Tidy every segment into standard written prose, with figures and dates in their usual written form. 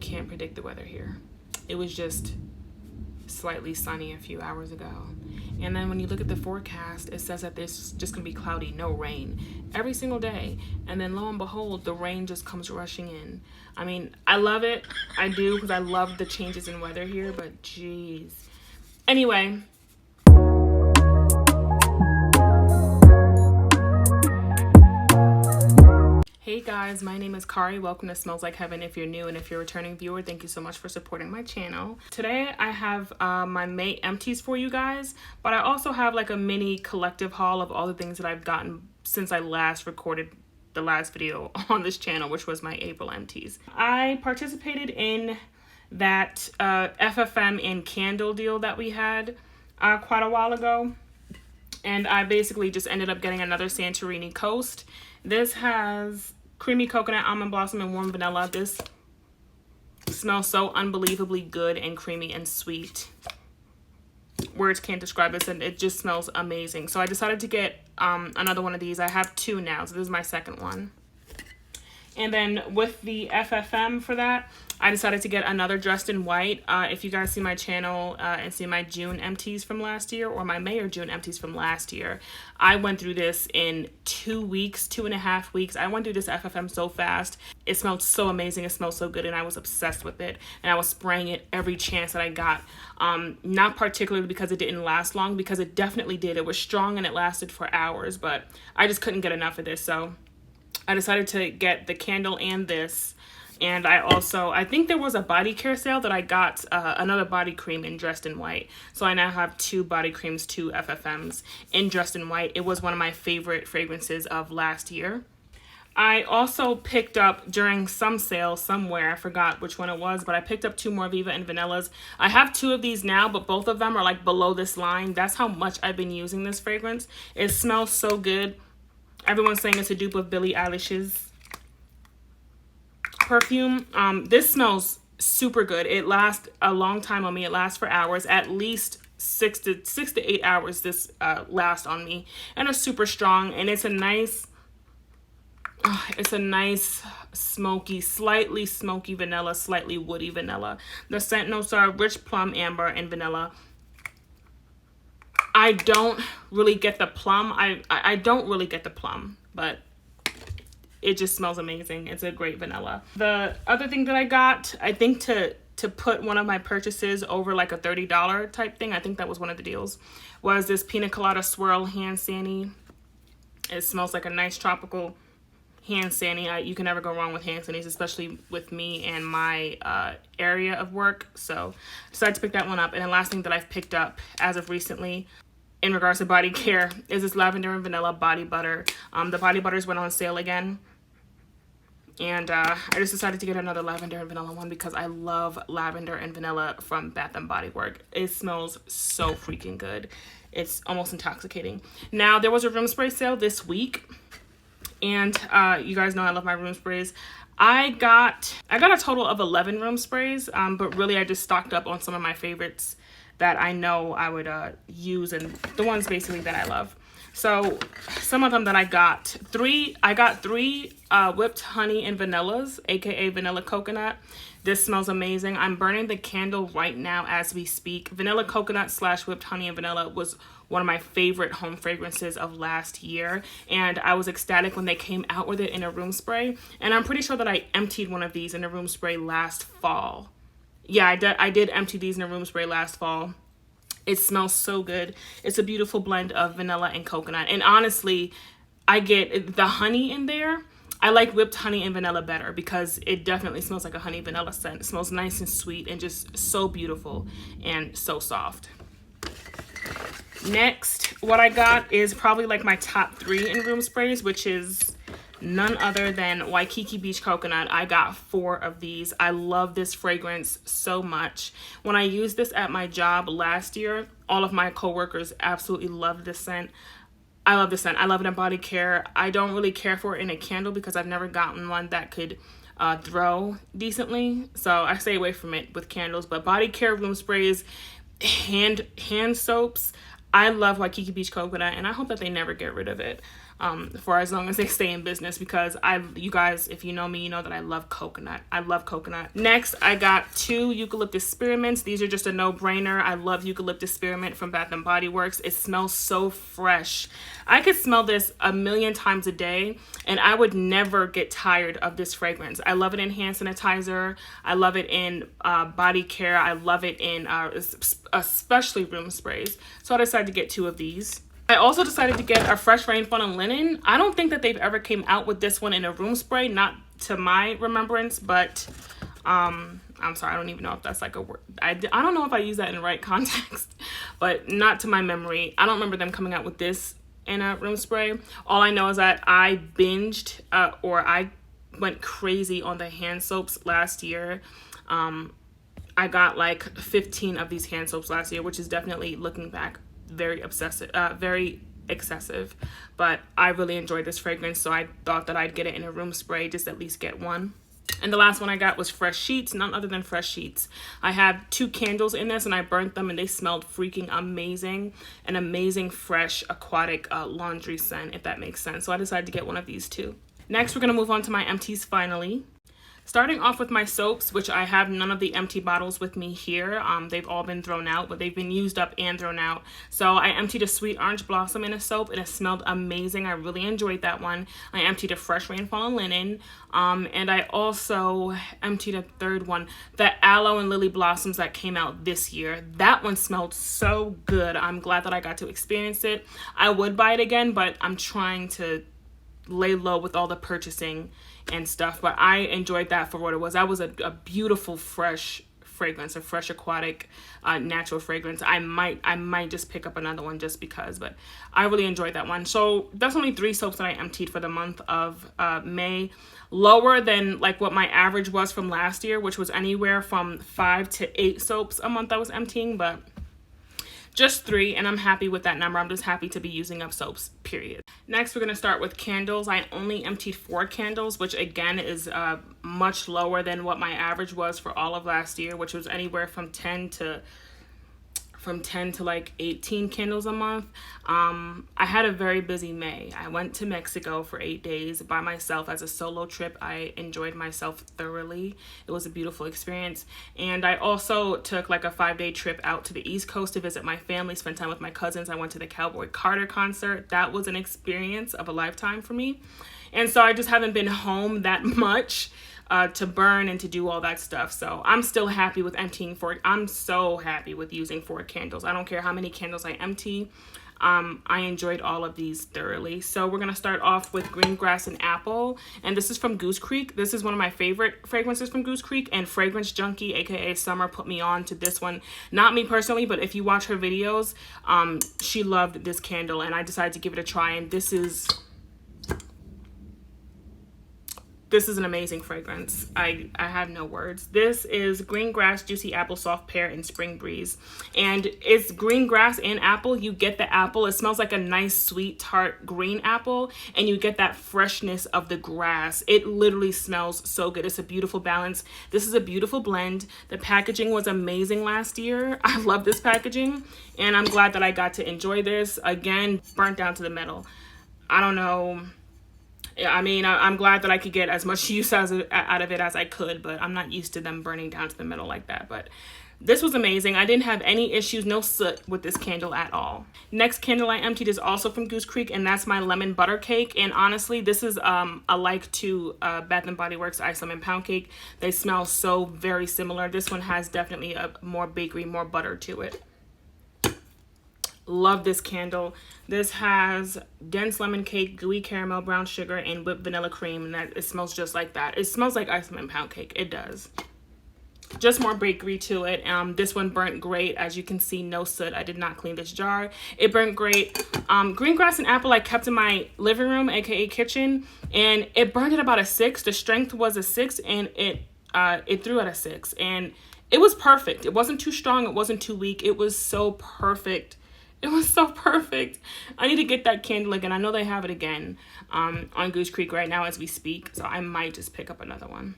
can't predict the weather here. It was just slightly sunny a few hours ago. And then when you look at the forecast, it says that it's just gonna be cloudy, no rain, every single day. And then lo and behold, the rain just comes rushing in. I mean, I love it. I do, because I love the changes in weather here, but geez. Anyway. Hey guys, my name is Kari. Welcome to Smells Like Heaven. If you're new and if you're a returning viewer, thank you so much for supporting my channel. Today I have my May empties for you guys, but I also have like a mini collective haul of all the things that I've gotten since I last recorded the last video on this channel, which was my April empties. I participated in that FFM and candle deal that we had quite a while ago, and I basically just ended up getting another Santorini Coast. This has creamy coconut, almond blossom, and warm vanilla. This smells so unbelievably good and creamy and sweet. Words can't describe this, and it just smells amazing. So I decided to get another one of these. I have two now, so this is my second one. And then with the FFM for that, I decided to get another Dressed in White. If you guys see my channel and see my June empties from last year, or my May or June empties from last year, I went through this in 2 weeks, 2.5 weeks. I went through this FFM so fast. It smelled so amazing. It smelled so good, and I was obsessed with it. And I was spraying it every chance that I got. Not particularly because it didn't last long, because it definitely did. It was strong and it lasted for hours, but I just couldn't get enough of this. So I decided to get the candle and this. And I think there was a body care sale that I got another body cream in Dressed in White. So I now have 2 body creams, 2 FFMs in Dressed in White. It was one of my favorite fragrances of last year. I also picked up during some sale somewhere, I forgot which one it was, but I picked up 2 more Viva and Vanillas. I have 2 of these now, but both of them are like below this line. That's how much I've been using this fragrance. It smells so good. Everyone's saying it's a dupe of Billie Eilish's perfume. This smells super good. It lasts a long time on me. It lasts for hours, at least 6 to 8 hours. This lasts on me, and it's super strong. And it's a nice smoky, slightly smoky vanilla, slightly woody vanilla. The scent notes are rich plum, amber, and vanilla. I don't really get the plum. I don't really get the plum, but it just smells amazing. It's a great vanilla. The other thing that I got, I think to put one of my purchases over like a $30 type thing, I think that was one of the deals, was this Pina Colada Swirl Hand Sani. It smells like a nice tropical hand sani. You can never go wrong with hand sanis, especially with me and my area of work. So I decided to pick that one up. And the last thing that I've picked up as of recently in regards to body care is this lavender and vanilla body butter. The body butters went on sale again. And I just decided to get another lavender and vanilla one because I love lavender and vanilla from Bath & Body Works. It smells so freaking good. It's almost intoxicating. Now, there was a room spray sale this week. And you guys know I love my room sprays. I got a total of 11 room sprays, but really I just stocked up on some of my favorites that I know I would use, and the ones basically that I love. So some of them that I got three whipped honey and vanillas, aka vanilla coconut. This smells amazing. I'm burning the candle right now as we speak. Vanilla coconut / whipped honey and vanilla was one of my favorite home fragrances of last year, and I was ecstatic when they came out with it in a room spray. And I'm pretty sure that I emptied one of these in a room spray last fall. Yeah, I did empty these in a room spray last fall. It smells so good. It's a beautiful blend of vanilla and coconut. And honestly, I get the honey in there. I like whipped honey and vanilla better because it definitely smells like a honey vanilla scent. It smells nice and sweet and just so beautiful and so soft. Next, what I got is probably like my top 3 in room sprays, which is none other than Waikiki Beach Coconut. I got 4 of these. I love this fragrance so much. When I used this at my job last year, all of my coworkers absolutely loved this scent. I love this scent. I love it in body care. I don't really care for it in a candle because I've never gotten one that could throw decently. So I stay away from it with candles. But body care, room sprays, hand soaps. I love Waikiki Beach Coconut, and I hope that they never get rid of it. for as long as they stay in business, because you guys, if you know me, you know that I love coconut. I love coconut. Next, I got 2 eucalyptus spearmints. These are just a no-brainer. I love eucalyptus spearmint from Bath and Body Works. It smells so fresh. I could smell this a million times a day and I would never get tired of this fragrance. I love it in hand sanitizer. I love it in body care. I love it in especially room sprays. So I decided to get 2 of these. I also decided to get a Fresh Rainfall and Linen. I don't think that they've ever came out with this one in a room spray, not to my remembrance, but I'm sorry, I don't even know if that's like a word. I don't know if I use that in the right context, but not to my memory. I don't remember them coming out with this in a room spray. All I know is that I binged or I went crazy on the hand soaps last year. I got like 15 of these hand soaps last year, which is definitely, looking back, very excessive, but I really enjoyed this fragrance, so I thought that I'd get it in a room spray, just at least get one. And the last one I got was Fresh Sheets, none other than Fresh Sheets. I have 2 candles in this and I burnt them and they smelled freaking amazing. An amazing fresh aquatic laundry scent, if that makes sense. So I decided to get one of these too. Next, we're gonna move on to my empties finally. Starting off with my soaps, which I have none of the empty bottles with me here. They've all been thrown out, but they've been used up and thrown out. So I emptied a Sweet Orange Blossom in a soap and it smelled amazing. I really enjoyed that one. I emptied a Fresh Rainfall and Linen. And I also emptied a 3rd one, the Aloe and Lily Blossoms that came out this year. That one smelled so good. I'm glad that I got to experience it. I would buy it again, but I'm trying to lay low with all the purchasing and stuff, but I enjoyed that for what it was. That was a beautiful fresh fragrance, a fresh aquatic natural fragrance. I might just pick up another one just because, but I really enjoyed that one. So that's only 3 soaps that I emptied for the month of May. Lower than like what my average was from last year, which was anywhere from 5 to 8 soaps a month I was emptying, but just 3, and I'm happy with that number. I'm just happy to be using up soaps, period. Next, we're going to start with candles. I only emptied 4 candles, which again is much lower than what my average was for all of last year, which was anywhere from 10 to like 18 candles a month. I had a very busy May. I went to Mexico for 8 days by myself as a solo trip. I enjoyed myself thoroughly. It was a beautiful experience. And I also took like a 5-day trip out to the East Coast to visit my family, spend time with my cousins. I went to the Cowboy Carter concert. That was an experience of a lifetime for me. And so I just haven't been home that much to burn and to do all that stuff. So I'm still happy with emptying 4. I'm so happy with using 4 candles. I don't care how many candles I empty. I enjoyed all of these thoroughly. So we're gonna start off with Green Grass and Apple, and this is from Goose Creek. This is one of my favorite fragrances from Goose Creek, and Fragrance Junkie, aka Summer, put me on to this one. Not me personally, but if you watch her videos, she loved this candle and I decided to give it a try, and this is an amazing fragrance. I have no words. This is Green Grass, Juicy Apple, Soft Pear, and Spring Breeze. And it's green grass and apple. You get the apple. It smells like a nice, sweet, tart green apple. And you get that freshness of the grass. It literally smells so good. It's a beautiful balance. This is a beautiful blend. The packaging was amazing last year. I love this packaging. And I'm glad that I got to enjoy this. Again, burnt down to the metal. I don't know. I mean, I'm glad that I could get as much use out of it as I could, but I'm not used to them burning down to the middle like that. But this was amazing. I didn't have any issues, no soot with this candle at all. Next candle I emptied is also from Goose Creek, and that's my Lemon Butter Cake. And honestly, this is alike to Bath and Body Works Ice Lemon Pound Cake. They smell so very similar. This one has definitely a more bakery, more butter to it. Love this candle. This has dense lemon cake, gooey caramel, brown sugar, and whipped vanilla cream, and that it smells just like that. It smells like Ice Lemon Pound Cake. It does. Just more bakery to it. This one burnt great. As you can see, no soot. I did not clean this jar. It burnt great. Green Grass and Apple I kept in my living room, aka kitchen, and it burned at about a 6. The strength was a 6, and it threw at a 6, and it was perfect. It wasn't too strong. It wasn't too weak. It was so perfect. It was so perfect. I need to get that candle again. I know they have it again on Goose Creek right now as we speak, so I might just pick up another one.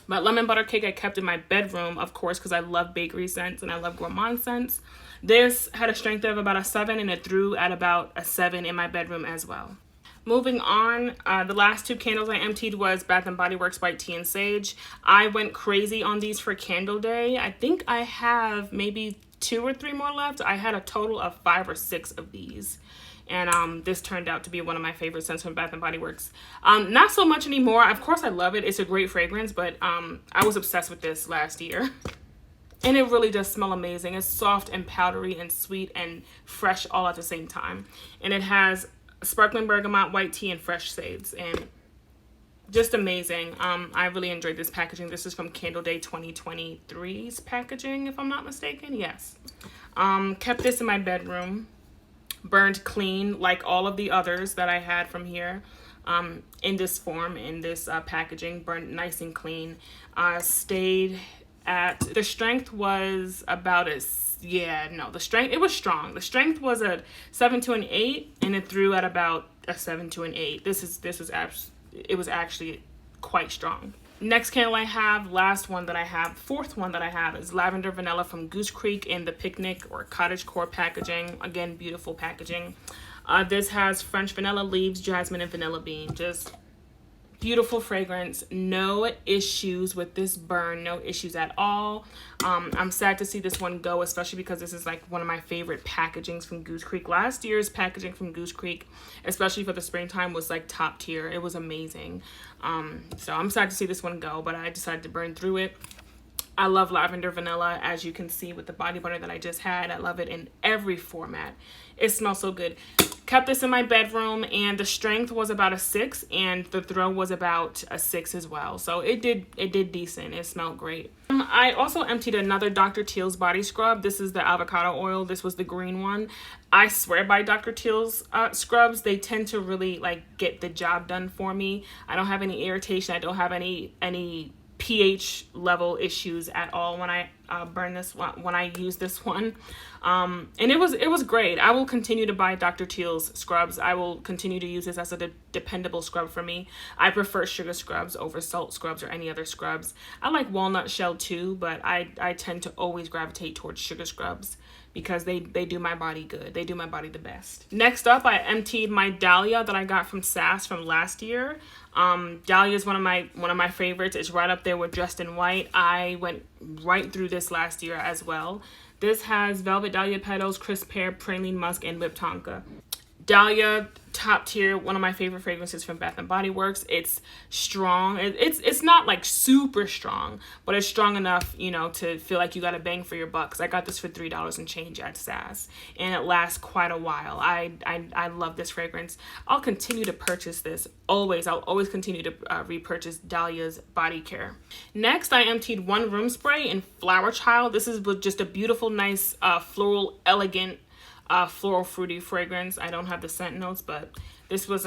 But Lemon Butter Cake I kept in my bedroom, of course, because I love bakery scents and I love gourmand scents. This had a strength of about a 7, and it threw at about a 7 in my bedroom as well. Moving on, the last two candles I emptied was Bath & Body Works White Tea and Sage. I went crazy on these for Candle Day. I think I have maybe 2 or 3 more left. I had a total of 5 or 6 of these. And this turned out to be one of my favorite scents from Bath & Body Works. Not so much anymore. Of course, I love it. It's a great fragrance, but I was obsessed with this last year. And it really does smell amazing. It's soft and powdery and sweet and fresh all at the same time. And it has sparkling bergamot, white tea, and fresh sage, and just amazing. I really enjoyed this packaging. This is from Candle Day 2023's packaging, if I'm not mistaken. Yes. Kept this in my bedroom. Burned clean like all of the others that I had from here. In this form, in this packaging, burned nice and clean. Stayed at, the strength was about the strength, it was strong. The strength was a 7 to an 8, and it threw at about a 7 to an 8. It was actually quite strong. Next candle I have, last one that I have, fourth one that I have, is Lavender Vanilla from Goose Creek in the Picnic or Cottagecore packaging. Again, beautiful packaging. This has French vanilla leaves, jasmine, and vanilla bean. Just beautiful fragrance. No issues with this burn. No issues at all. I'm sad to see this one go, especially because this is like one of my favorite packagings from Goose Creek. Last year's packaging from Goose Creek, especially for the springtime, was like top tier. It was amazing. So I'm sad to see this one go, but I decided to burn through it. I love Lavender Vanilla, as you can see with the body butter that I just had. I love it in every format. It smells so good. Kept this in my bedroom, and the strength was about a 6, and the throw was about a 6 as well. So it did decent. It smelled great. I also emptied another Dr. Teal's body scrub. This is the avocado oil. This was the green one. I swear by Dr. Teal's scrubs. They tend to really like get the job done for me. I don't have any irritation. I don't have any pH level issues at all when I burn this one, when I use this one. And it was great. I will continue to buy Dr. Teal's scrubs. I will continue to use this as a dependable scrub for me. I prefer sugar scrubs over salt scrubs or any other scrubs. I like walnut shell too, but I tend to always gravitate towards sugar scrubs because they do my body good. They do my body the best. Next up, I emptied my Dahlia that I got from SAS from last year. Dahlia is one of my favorites. It's right up there with Dressed in White. I went right through this last year as well. This has Velvet Dahlia Petals, Crisp Pear, Praline Musk, and Whipped Tonka. Dahlia, top tier, one of my favorite fragrances from Bath & Body Works. It's strong. It's not like super strong, but it's strong enough, you know, to feel like you got a bang for your buck. 'Cause I got this for $3 and change at SAS, and it lasts quite a while. I love this fragrance. I'll continue to purchase this always. I'll always continue to repurchase Dahlia's body care. Next, I emptied one room spray in Flower Child. This is just a beautiful, nice, floral, elegant, floral fruity fragrance. I don't have the scent notes, but this was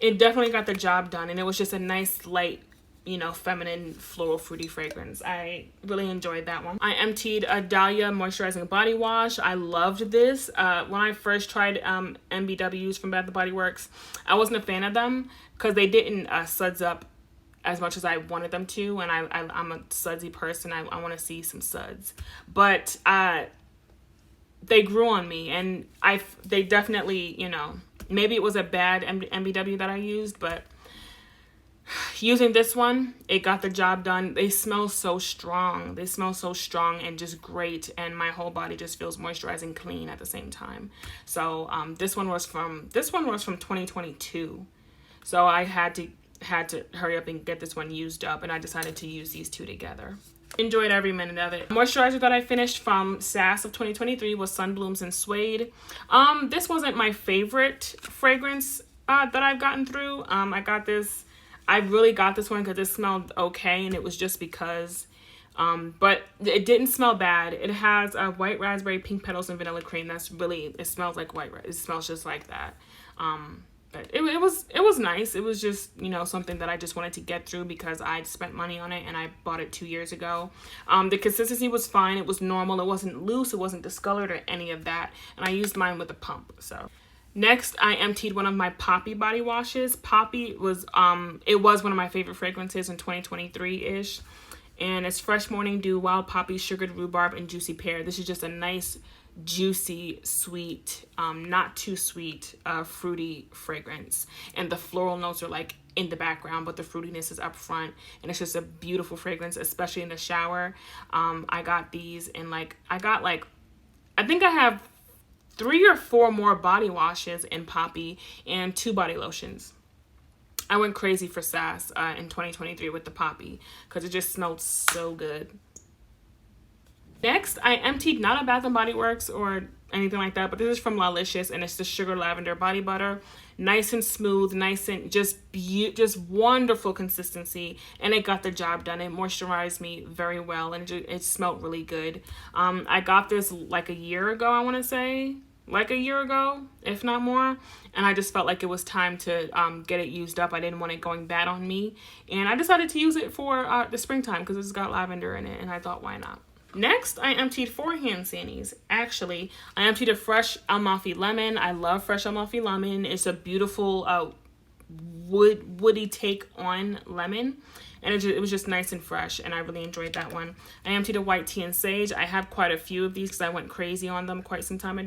it definitely got the job done, and it was just a nice light, you know, feminine floral fruity fragrance. I really enjoyed that one. I emptied a Dahlia moisturizing body wash. I loved this. When I first tried MBWs from Bath & Body Works, I wasn't a fan of them because they didn't suds up as much as I wanted them to, and I'm a sudsy person. I want to see some suds, but they grew on me, and they definitely, you know, maybe it was a bad MBW that I used, but using this one, it got the job done. They smell so strong. They smell so strong and just great, and my whole body just feels moisturized and clean at the same time. So this one was from 2022. So I had to hurry up and get this one used up, and I decided to use these two together. Enjoyed every minute of it. Moisturizer that I finished from SAS of 2023 was Sunblooms and Suede. This wasn't my favorite fragrance that I've gotten through. I really got this one because it smelled okay, and it was just because. But it didn't smell bad. It has white raspberry, pink petals, and vanilla cream. It smells like it smells just like that. But it was nice. It was just, you know, something that I just wanted to get through because I spent money on it and I bought it 2 years ago. The consistency was fine. It was normal. It wasn't loose. It wasn't discolored or any of that. And I used mine with a pump. So next, I emptied one of my Poppy body washes. Poppy was it was one of my favorite fragrances in 2023-ish. And it's Fresh Morning Dew, Wild Poppy, Sugared Rhubarb, and Juicy Pear. This is just a nice, juicy, sweet, not too sweet, fruity fragrance. And the floral notes are like in the background, but the fruitiness is up front, and it's just a beautiful fragrance, especially in the shower. I got these in like, I think I have 3 or 4 more body washes in Poppy and 2 body lotions. I went crazy for Sass in 2023 with the Poppy because it just smelled so good. Next, I emptied not a Bath & Body Works or anything like that, but this is from Lalicious, and it's the Sugar Lavender Body Butter. Nice and smooth, nice and just wonderful consistency, and it got the job done. It moisturized me very well, and it smelled really good. I got this like a year ago, I want to say. Like a year ago, if not more, and I just felt like it was time to get it used up. I didn't want it going bad on me, and I decided to use it for the springtime because it's got lavender in it, and I thought, why not? Next, I emptied 4 hand sanities. Actually, I emptied a fresh Amalfi Lemon. I love fresh Amalfi Lemon. It's a beautiful woody take on lemon, and it was just nice and fresh, and I really enjoyed that one. I emptied a White Tea and Sage. I have quite a few of these because I went crazy on them quite some time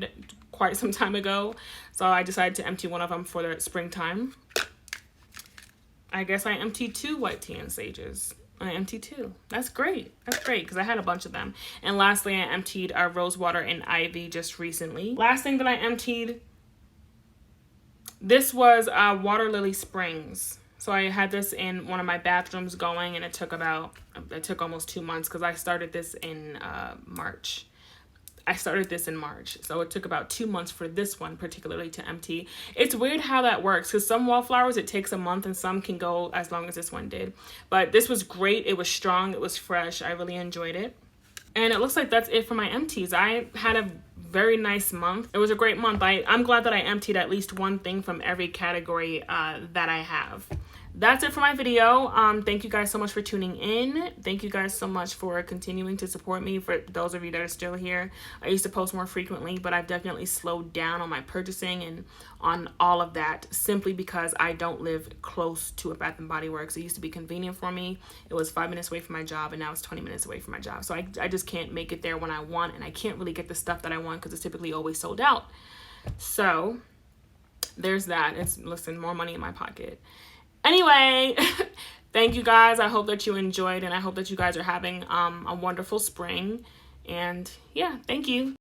ago, so I decided to empty one of them for the springtime. I guess I emptied 2 White Tea and Sages. I emptied 2. That's great. That's great because I had a bunch of them. And lastly, I emptied Rose Water and Ivy just recently. Last thing that I emptied, this was Water Lily Springs. So I had this in one of my bathrooms going, and it took almost 2 months because I started this in March. So it took about 2 months for this one particularly to empty. It's weird how that works because some wallflowers it takes a month and some can go as long as this one did. But this was great. It was strong. It was fresh. I really enjoyed it. And it looks like that's it for my empties. I had a very nice month. It was a great month. I'm glad that I emptied at least one thing from every category that I have. That's it for my video. Thank you guys so much for tuning in. Thank you guys so much for continuing to support me. For those of you that are still here, I used to post more frequently, but I've definitely slowed down on my purchasing and on all of that simply because I don't live close to a Bath & Body Works. It used to be convenient for me. It was 5 minutes away from my job, and now it's 20 minutes away from my job. So I just can't make it there when I want, and I can't really get the stuff that I want because it's typically always sold out. So there's that. Listen, more money in my pocket. Anyway, thank you guys. I hope that you enjoyed, and I hope that you guys are having a wonderful spring. And yeah, thank you.